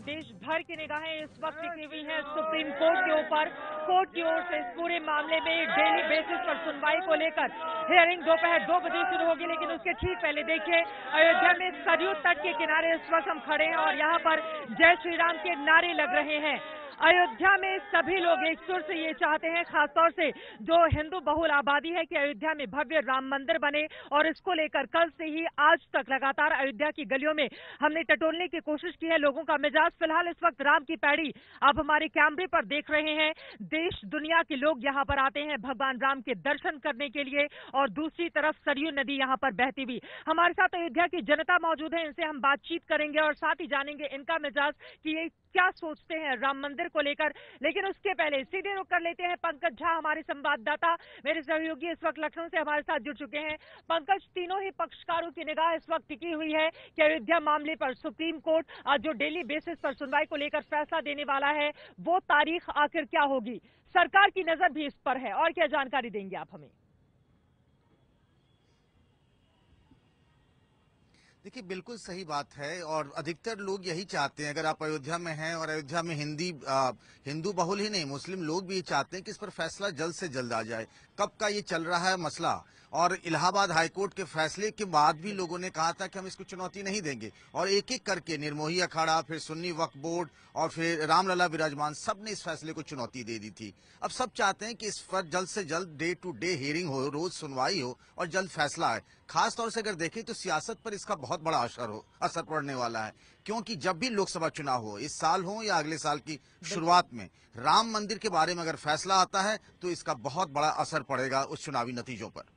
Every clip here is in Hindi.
देश भर की निगाहें इस वक्त टिकी हुई हैं सुप्रीम कोर्ट के ऊपर। कोर्ट की ओर से इस पूरे मामले में डेली बेसिस पर सुनवाई को लेकर हियरिंग दोपहर 2 बजे शुरू होगी, लेकिन उसके ठीक पहले देखिए अयोध्या में सरयू तट के किनारे इस वक्त हम खड़े हैं और यहाँ पर जय श्री राम के नारे लग रहे हैं। अयोध्या में सभी लोग एक सुर से ये चाहते हैं, खासतौर से जो हिंदू बहुल आबादी है, कि अयोध्या में भव्य राम मंदिर बने। और इसको लेकर कल से ही आज तक लगातार अयोध्या की गलियों में हमने टटोलने की कोशिश की है। लोगों का मिजाज फिलहाल इस वक्त राम की पैड़ी आप हमारे कैमरे पर देख रहे हैं। देश दुनिया के लोग यहाँ पर आते हैं भगवान राम के दर्शन करने के लिए और दूसरी तरफ सरयू नदी यहाँ पर बहती हुई। हमारे साथ अयोध्या की जनता मौजूद है, इनसे हम बातचीत करेंगे और साथ ही जानेंगे इनका मिजाज कि ये क्या सोचते हैं राम मंदिर को लेकर। लेकिन उसके पहले सीधे रुख कर लेते हैं पंकज झा, हमारे संवाददाता, मेरे सहयोगी इस वक्त लखनऊ से हमारे साथ जुड़ चुके हैं। पंकज, तीनों ही पक्षकारों की निगाह इस वक्त टिकी हुई है कि अयोध्या मामले पर सुप्रीम कोर्ट आज जो डेली बेसिस पर सुनवाई को लेकर फैसला देने वाला है, वो तारीख आखिर क्या होगी? सरकार की नजर भी इस पर है और क्या जानकारी देंगे आप हमें? देखिए, बिल्कुल सही बात है और अधिकतर लोग यही चाहते हैं। अगर आप अयोध्या में हैं और अयोध्या में हिंदू बहुल ही नहीं, मुस्लिम लोग भी ये चाहते हैं कि इस पर फैसला जल्द से जल्द आ जाए। कब का ये चल रहा है मसला, और इलाहाबाद हाईकोर्ट के फैसले के बाद भी लोगों ने कहा था कि हम इसको चुनौती नहीं देंगे, और एक एक करके निर्मोही अखाड़ा, फिर सुन्नी वक्फ बोर्ड और फिर रामलला विराजमान, सब ने इस फैसले को चुनौती दे दी थी। अब सब चाहते हैं कि इस पर जल्द से जल्द डे टू डे हियरिंग हो, रोज सुनवाई हो और जल्द फैसला आए। खास तौर से अगर देखें तो सियासत पर इसका बहुत बड़ा असर पड़ने वाला है, क्योंकि जब भी लोकसभा चुनाव हो, इस साल हो या अगले साल की शुरुआत में, राम मंदिर के बारे में अगर फैसला आता है तो इसका बहुत बड़ा असर पड़ेगा उस चुनावी नतीजों पर।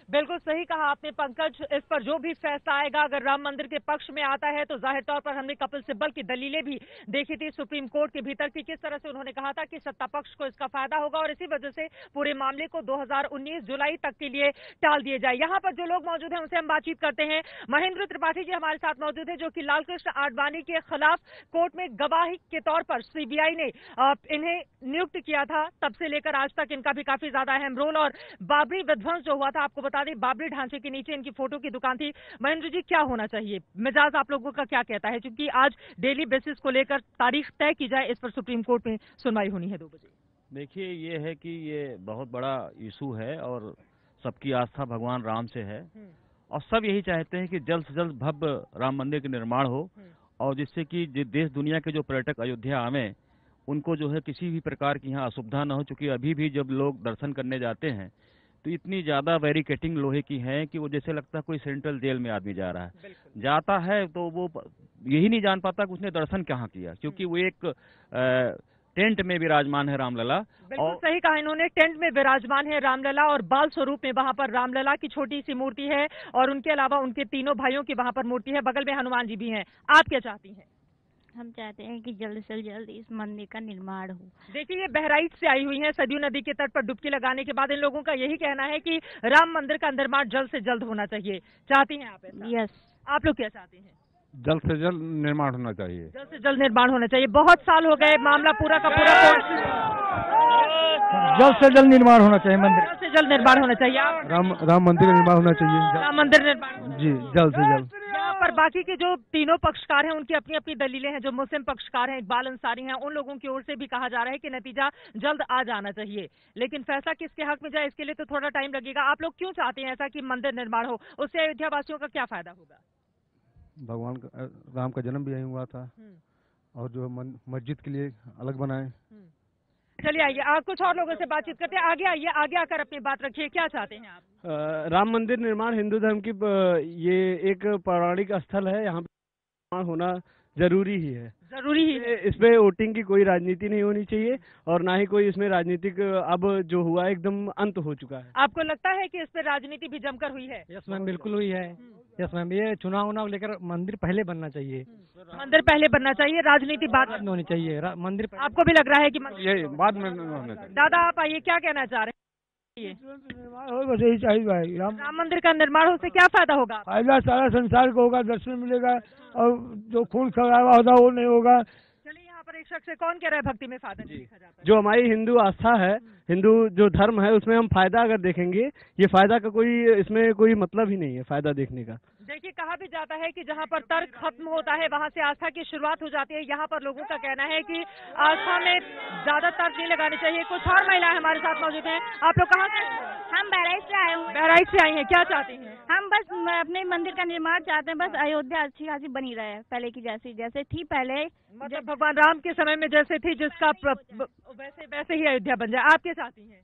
बिल्कुल सही कहा आपने पंकज, इस पर जो भी फैसला आएगा अगर राम मंदिर के पक्ष में आता है तो जाहिर तौर पर हमने कपिल सिब्बल की दलीलें भी देखी थी सुप्रीम कोर्ट के भीतर की, किस तरह से उन्होंने कहा था कि सत्ता पक्ष को इसका फायदा होगा और इसी वजह से पूरे मामले को 2019 जुलाई तक के लिए टाल दिए जाए। यहाँ पर जो लोग मौजूद हैं उनसे हम बातचीत करते हैं। महेंद्र त्रिपाठी जी हमारे साथ मौजूद है, जो कि लालकृष्ण आडवाणी के खिलाफ कोर्ट में गवाही के तौर पर सीबीआई ने इन्हें नियुक्त किया था, तब से लेकर आज तक इनका भी काफी ज्यादा अहम रोल। और बाबरी विध्वंस जो हुआ था, आपको बता दें बाबरी ढांचे के नीचे इनकी फोटो की दुकान थी। महेंद्र जी, क्या होना चाहिए, मिजाज आप लोगों का क्या कहता है, क्योंकि आज डेली बेसिस को लेकर तारीख तय की जाए, इस पर सुप्रीम कोर्ट में सुनवाई होनी है 2 बजे। देखिए, ये है कि ये बहुत बड़ा इशू है और सबकी आस्था भगवान राम से है और सब यही चाहते हैं कि जल्द से जल्द भव्य राम मंदिर का निर्माण हो और जिससे कि देश दुनिया के जो पर्यटक अयोध्या आवे उनको जो है किसी भी प्रकार की यहाँ असुविधा न हो। चूंकि अभी भी जब लोग दर्शन करने जाते हैं तो इतनी ज्यादा बैरिकेटिंग लोहे की है कि वो जैसे लगता है कोई सेंट्रल जेल में आदमी जा रहा है। जाता है तो वो यही नहीं जान पाता कि उसने दर्शन कहाँ किया, क्योंकि वो एक टेंट में विराजमान है रामलला। बिल्कुल सही कहा इन्होंने, टेंट में विराजमान है रामलला और बाल स्वरूप में वहां पर रामलला की छोटी सी मूर्ति है और उनके अलावा उनके तीनों भाइयों की वहां पर मूर्ति है, बगल में हनुमान जी भी हैं। आप क्या चाहती हैं? हम चाहते हैं कि जल्द से जल्द इस मंदिर का निर्माण हो। देखिए, ये बहराइच से आई हुई हैं, सरयू नदी के तट पर डुबकी लगाने के बाद इन लोगों का यही कहना है कि राम मंदिर का निर्माण जल्द से जल्द होना चाहिए। चाहती हैं आप ऐसा? यस। आप लोग क्या चाहते हैं? जल्द से जल्द निर्माण होना चाहिए। जल्द से जल्द निर्माण होना चाहिए। बहुत साल हो गए, मामला पूरा का पूरा जल्द से जल्द निर्माण होना चाहिए मंदिर। जल्द से जल्द निर्माण होना चाहिए। राम मंदिर का निर्माण होना चाहिए। राम मंदिर निर्माण जी, जल्द से जल्द। यहाँ पर बाकी के जो तीनों पक्षकार हैं उनकी अपनी अपनी दलीलें हैं। जो मुस्लिम पक्षकार हैं, इकबाल अंसारी हैं, उन लोगों की ओर से भी कहा जा रहा है कि नतीजा जल्द आ जाना चाहिए, लेकिन फैसला किसके हक में जाए इसके लिए तो थोड़ा टाइम लगेगा। आप लोग क्यों चाहते हैं ऐसा कि मंदिर निर्माण हो, उससे अयोध्या वासियों का क्या फायदा होगा? भगवान का राम का जन्म भी यहीं हुआ था और जो मस्जिद के लिए अलग बनाए। चलिए आइए कुछ और लोगों से बातचीत करते हैं। आगे आइए, आगे आकर अपनी बात रखिए, क्या चाहते हैं आप? राम मंदिर निर्माण हिंदू धर्म की ये एक पौराणिक स्थल है, यहाँ पे निर्माण होना जरूरी ही है। जरूरी ही है। इसमें वोटिंग की कोई राजनीति नहीं होनी चाहिए और ना ही कोई इसमें राजनीतिक, अब जो हुआ एकदम अंत हो चुका है। आपको लगता है कि इस पे राजनीति भी जमकर हुई है? यस मैम, बिल्कुल हुई है। यस मैम, ये चुनाव लेकर मंदिर पहले बनना चाहिए। मंदिर पहले बनना चाहिए, राजनीति बाद में होनी चाहिए। मंदिर आपको भी लग रहा है कि ये बाद में होना चाहिए। दादा आप आइए, क्या कहना चाह रहे हैं? बस यही चाहिए भाई। राम मंदिर का निर्माण हो से क्या फायदा होगा? फायदा सारा संसार को होगा, दर्शन मिलेगा और जो खून खराबा होता वो नहीं होगा। चलिए, यहाँ पर और एक शख्स है, कौन कह रहा है भक्ति में फायदा नहीं देखा जाता है? जो हमारी हिंदू आस्था है, हिंदू जो धर्म है, उसमें हम फायदा अगर देखेंगे, ये फायदा का इसमें कोई मतलब ही नहीं है फायदा देखने का। देखिए, कहा भी जाता है कि जहां पर तर्क खत्म होता है वहां से आस्था की शुरुआत हो जाती है। यहाँ पर लोगों का कहना है कि आस्था में ज्यादा तर्क नहीं लगानी चाहिए। कुछ और महिलाएं हमारे साथ मौजूद हैं। आप लोग कहाँ से? हम बहराइच से आए हुए हैं। बहराइच से आई हैं, क्या चाहती हैं? हम बस अपने मंदिर का निर्माण चाहते हैं, बस अयोध्या अच्छी खासी बनी रहे, पहले की जैसे थी पहले, मतलब भगवान राम के समय में जैसे थी, जिसका वैसे ही अयोध्या बन जाए। आप क्या चाहती हैं?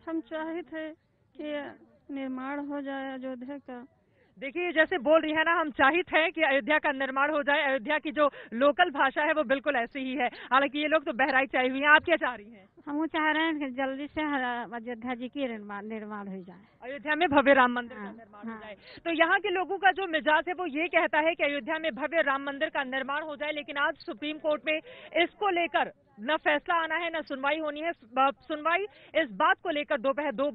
हम चाहे थे कि निर्माण हो जाए अयोध्या का। देखिए, जैसे बोल रही है ना, हम चाहते हैं कि अयोध्या का निर्माण हो जाए। अयोध्या की जो लोकल भाषा है वो बिल्कुल ऐसी ही है। हालांकि ये लोग तो बहराइच से आई हुई हैं। आप क्या चाह रही हैं? हम चाह रहे हैं कि जल्दी से अयोध्या जी की निर्माण हो जाए, अयोध्या में भव्य राम मंदिर का निर्माण हो जाए। तो यहाँ के लोगों का जो मिजाज है वो ये कहता है कि अयोध्या में भव्य राम मंदिर का निर्माण हो जाए। लेकिन आज सुप्रीम कोर्ट में इसको लेकर न फैसला आना है, न सुनवाई होनी है। सुनवाई इस बात को लेकर दोपहर 2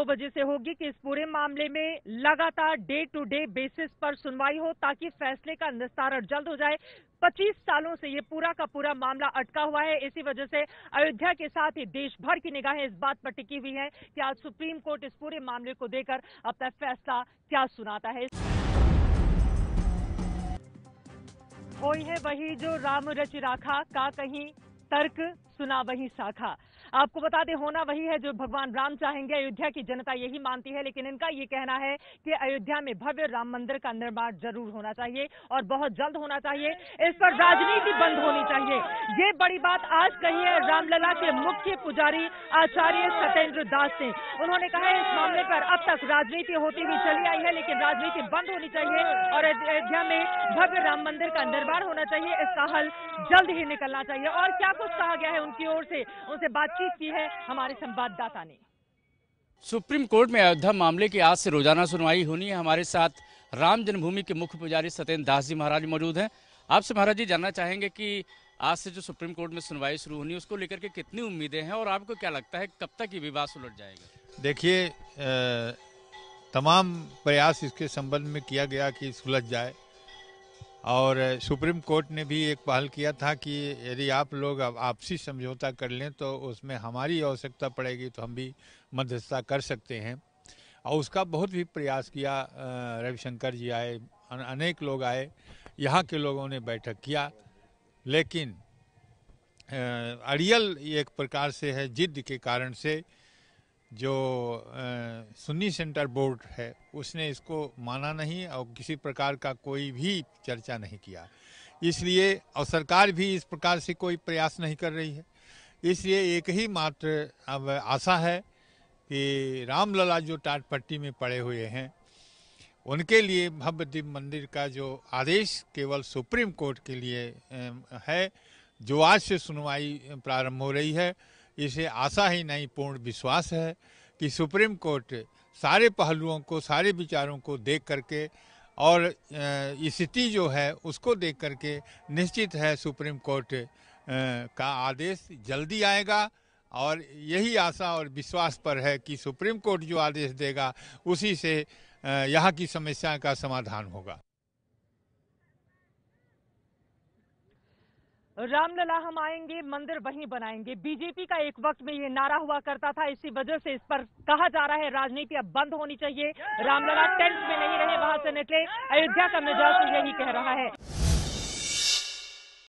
बजे से होगी कि इस पूरे मामले में लगातार डे टू डे बेसिस पर सुनवाई हो, ताकि फैसले का निस्तारण जल्द हो जाए। 25 सालों से ये पूरा का पूरा मामला अटका हुआ है। इसी वजह से अयोध्या के साथ ही देश भर की निगाहें इस बात पर टिकी हुई है कि आज सुप्रीम कोर्ट इस पूरे मामले को देकर अपना फैसला क्या सुनाता है। होई है वही जो राम रचि राखा, का कहीं तर्क सुना वही शाखा। आपको बता दें, होना वही है जो भगवान राम चाहेंगे। अयोध्या की जनता यही मानती है। लेकिन इनका ये कहना है कि अयोध्या में भव्य राम मंदिर का निर्माण जरूर होना चाहिए और बहुत जल्द होना चाहिए। इस पर राजनीति बंद होनी चाहिए। ये बड़ी बात आज कही है रामलला के मुख्य पुजारी आचार्य सत्येंद्र दास ने। उन्होंने कहा है, इस मामले पर अब तक राजनीति होती हुई चली आई है, लेकिन राजनीति बंद होनी चाहिए और अयोध्या में भव्य राम मंदिर का निर्माण होना चाहिए। इसका हल जल्द ही निकलना चाहिए। और क्या कुछ कहा गया है उनकी ओर से, उनसे बातचीत की है हमारे संवाददाता ने। सुप्रीम कोर्ट में अयोध्या मामले की आज से रोजाना सुनवाई होनी है। हमारे साथ राम जन्मभूमि के मुख्य पुजारी सत्येंद्र दास जी महाराज मौजूद हैं। आपसे महाराज जी जानना चाहेंगे कि आज से जो सुप्रीम कोर्ट में सुनवाई शुरू होनी है, उसको लेकर के कितनी उम्मीदें हैं और आपको क्या लगता है कब तक ये विवाद सुलझ जाएगा? देखिए, तमाम प्रयास इसके संबंध में किया गया कि सुलझ जाए, और सुप्रीम कोर्ट ने भी एक पहल किया था कि यदि आप लोग आपसी समझौता कर लें तो उसमें हमारी आवश्यकता पड़ेगी तो हम भी मध्यस्थता कर सकते हैं, और उसका बहुत भी प्रयास किया। रविशंकर जी आए, अनेक लोग आए, यहाँ के लोगों ने बैठक किया, लेकिन अड़ियल एक प्रकार से है, जिद के कारण से जो सुन्नी सेंटर बोर्ड है उसने इसको माना नहीं और किसी प्रकार का कोई भी चर्चा नहीं किया। इसलिए और सरकार भी इस प्रकार से कोई प्रयास नहीं कर रही है। इसलिए एक ही मात्र अब आशा है कि रामलला जो टाट पट्टी में पड़े हुए हैं उनके लिए भव्य दिव्य मंदिर का जो आदेश केवल सुप्रीम कोर्ट के लिए है, जो आज से सुनवाई प्रारंभ हो रही है, इसे आशा ही नहीं पूर्ण विश्वास है कि सुप्रीम कोर्ट सारे पहलुओं को, सारे विचारों को देख करके और स्थिति जो है उसको देख करके निश्चित है सुप्रीम कोर्ट का आदेश जल्दी आएगा। और यही आशा और विश्वास पर है कि सुप्रीम कोर्ट जो आदेश देगा उसी से यहाँ की समस्या का समाधान होगा। रामलला हम आएंगे, मंदिर वहीं बनाएंगे, बीजेपी का एक वक्त में ये नारा हुआ करता था। इसी वजह से इस पर कहा जा रहा है राजनीति अब बंद होनी चाहिए। रामलला टेंट में नहीं रहे, वहां से निकले। अयोध्या का मिजाज यही कह रहा है।